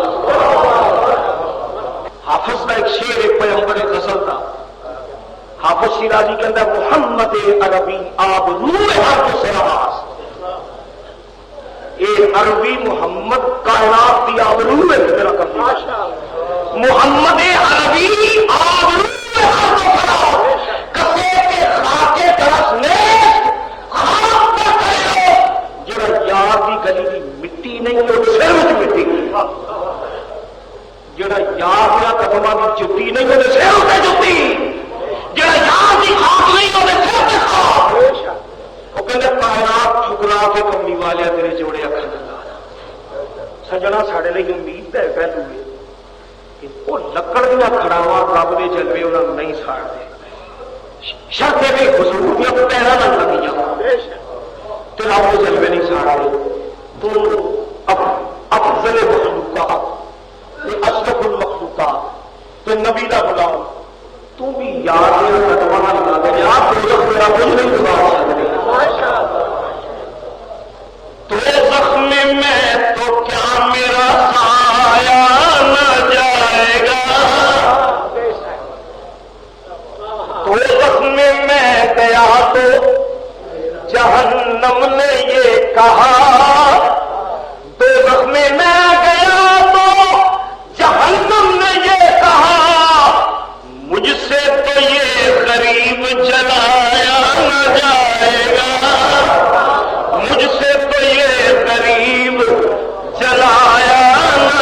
حافظ کا ایک شعر ایک پیغمبر غزل تھا حافظ شیرازی کے اندر محمد عربی آب روح حق سراس اے عربی محمد کائنات کی آب روح ہے تیرا کر محمد عربی آب روح حق سراس کسے کے خاکے درس نے خاک پر کرو جڑا یار دی گلی دی مٹی نہیں وہ سر وچ مٹی جڑا یار دیا قدماں دی جُتی نہیں وہ سر تے جُتی جڑا یار دی خاک نہیں وہ سر تے خاک وہ کہندے کائنات ٹھکرا کے کملی والے تیرے جوڑے اکھاں لگا سجنا ساڈے لئی امید ہے پہلو کہ وہ لکڑ دیا کھڑاواں رب دے جلوے انہاں نوں نہیں ساڑتے شرط ہے حضور دیا پیراں نال لگیاں تے رب دے جلوے نہیں ساڑتے تو افضل مخلوقات اشرف المخلوقات تو نبی دا غلام تو بھی یاد ہے قدماں نال لگا دے یار دوزخ میرا کچھ نہیں گزار سکتے تو زخم میں تو کیا میرا سایہ نہ جائے گا تو زخم میں گیا تو جہنم نے یہ کہا تو زخم میں گیا تو جہنم نے یہ کہا مجھ سے تو یہ غریب جلایا نہ جائے گا مجھ سے تو یہ غریب جلایا نہ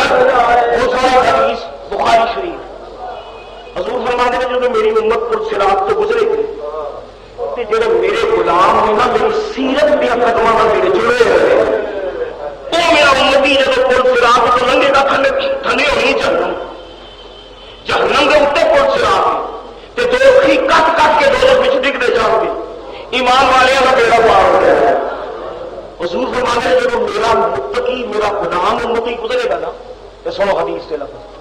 حدیث بخاری شریف حضور فرماتے ہیں جو میری امت پر صراط تو گزرے گی جڑے میرے غلام نے نا میری سیرت دیا قدماں نال میرے جڑے ہوئے وہ میرا امتی جب پل صراط تو لنگے گا تھلے ہونی جہنم جہنم کے اتنے پل صراط تے دوکھی کٹ کٹ کے دوزخ وچ ڈگدے جاؤ گے ایمان والے کا بیڑا پار ہو گیا حضور فرماتے ہیں جب میرا متقی میرا غلام امتی گزرے گا نا تو سنو حدیث سے لفظ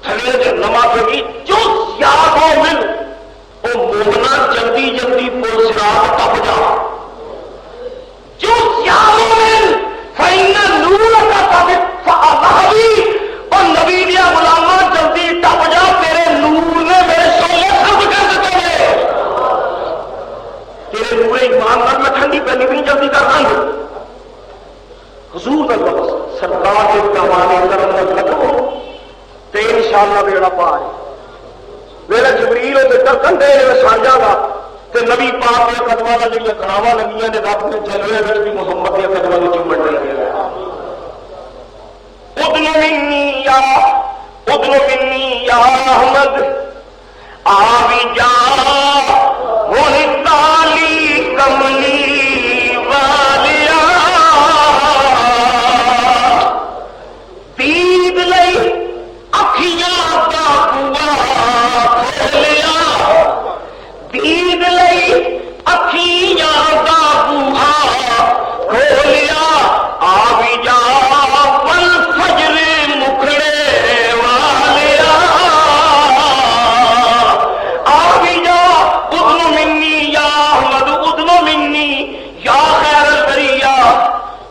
تھلے جہنم آ کے جو یاد ہو مل وہ مومنا جلدی جلدی پل صراط ٹپ جا جو یاد ہو مل اور نبی دیا غلامہ جلدی ٹپ جا تیرے نور نے میرے شولے سرد کر دیتے ہیں تیرے نور ایمان میں ٹھنڈی پہنی بھی جلدی کر رہا ہوں حضور کا لفظ سرکار کے کمانے کرم لگو تو انشاءاللہ بیڑا پار میرا جبریل ہوتے کندھے سانجا گا تے نبی پاک کے قدماں نال جڑیاں کڑاواں لگیاں نے رب نے جلوے وچ بھی محمد کے قدماں نوں چومن لے گئے ادن منی یا احمد آوی جا ہن تالی کملی والیا دید لئی اکھیاں دا بوا کھولیا دید لئی اکھیاں دا بوا کھولیا آوی جا پل فجر مکھڑے والیا آوی جا ادن منی یا احمد ادن منی یا خیر البریہ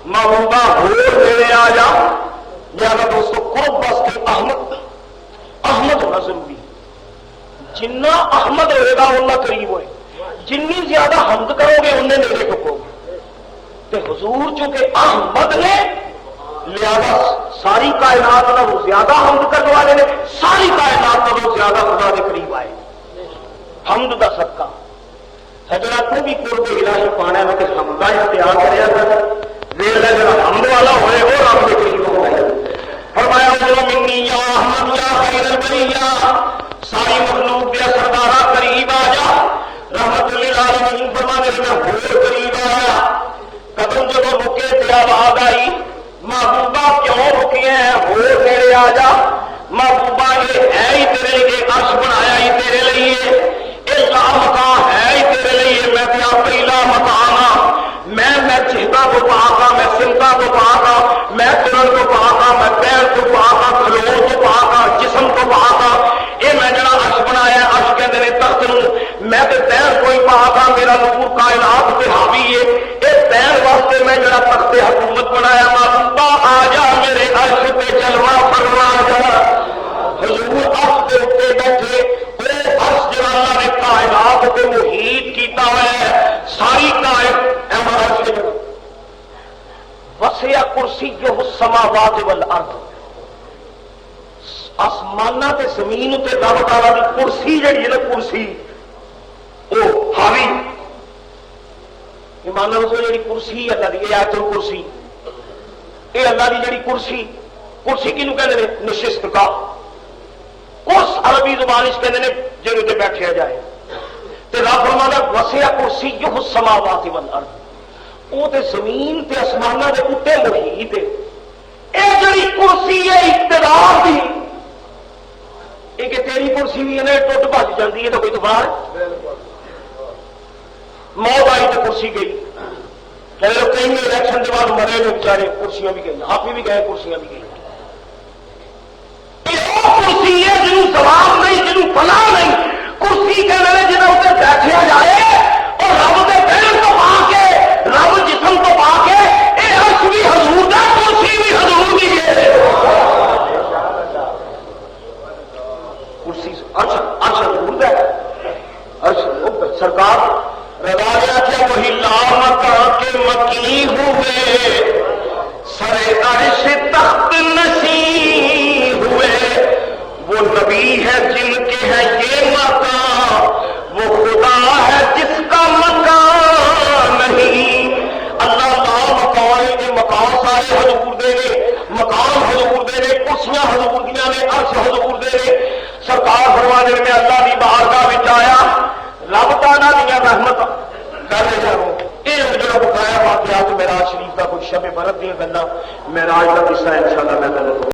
محبوبہ ہور میرے آ جا میرا دوستو قرب واسطے احمد ہونا ضروری جنہ احمد ہوئے گا اتنا قریب ہوئے جنی زیادہ حمد کرو گے انہیں نیڑے ٹکو گے تو حضور چونکہ احمد نے لہذا ساری کائنات نالوں زیادہ حمد کرنے والے نے ساری کائنات نالوں زیادہ خدا کے قریب آئے حمد دا صدقہ سجنا تو بھی قرب الہی پانا ہے کہ حمد کا اختیار کریا کر ویل جڑا حمد والا ہوئے وہ رب کے قریب ہو گئے فرمایا جو منی یا احمد یا خیر البریہ ساری مخلوق دے سردارا قریب آ جا رحمت للعالمین فرمانے میں ہور قریب آیا قدم جب رکے تے آواز آئی محبوبہ کیوں رکیے ہیں ہور نیڑے آ جا محبوبہ یہ ہے ہی تیرے لیے عرش بنایا ہی تیرے لیے یہ لا مکان ہے ہی تیرے لیے میں تے آپ ہی لا مکان ہاں میں چہتا تو پاک ہاں میں سمتا تو پاک ہاں میں ترن تو پاک ہاں میں پیر تو پاک ہاں کھلو تو پاک ہاں جسم تو پاک ہاں یہ میں جڑا عرش بنایا عرش کہتے ہیں تخت نو میں تے پیر کوئی پاک ہاں میرا نور کائنات پہ حاوی ہے یہ پیر واسطے میں جڑا تخت حکومت بنایا محبوبہ آ جا میرے عرش پہ جلوہ فرما جا حضور عرش کے اوپر بیٹھے وہ عرش جڑا اللہ نے کائنات کو محیط کیتا ہوا ہے ساری کائنات عرش کے جگہ وسع کرسیہ السماوات والارض آسمانہ تے زمین تے رب تعالیٰ دی کرسی جڑی ہے نا کرسی وہ حاوی ایمان نال جڑی کرسی اللہ دی آیت الکرسی اے اللہ دی جڑی کرسی کرسی کینوں کہندے نے نشست کا اس عربی زبان وچ کہندے نے جے تے بیٹھیا جائے تے رب فرماتا وسع کرسیہ السماوات والارض وہ تے زمین تے آسمانہ دے اوتے محیط ہے اے جڑی کرسی ہے اقتدار دی یہ کہ تیری کرسی بھی ہے ٹوٹ بج جاتی ہے تو کوئی دوبار موت آئی تو کرسی گئی کہیں الیکشن کے بعد مرے نے بچارے کرسیاں بھی گئی آپ بھی گئے کرسیاں بھی گئی کرسی ہے جنہوں سواب نہیں جنہوں پناہ نہیں کرسی کے میرے جنہیں اتنے بیٹھا جائے اور رب کے پیر تو پا کے رب جسم تو پا کے یہ عرش بھی حضور دا کرسی بھی حضور کی ہے سرکار رضا نے کیا وہی لامکان کے مکی ہوئے سرے عرش تخت نشین ہوئے وہ نبی ہے جن کے ہے یہ مکان وہ خدا ہے جس کا مکان نہیں اللہ لامکان کے مکان سارے حضور دے نے مکان حضور دے نے کرسیاں حضور دیاں نے عرش حضور دے نے سرکار فرمانے میں اللہ کی بارگاہ وچ آیا رب تعالیٰ دیا رحمت کر جاؤ یہ جو بتایا واقعات معراج شریف کا کچھ شب برت دیا گلا معراج کا قصہ انشاءاللہ میں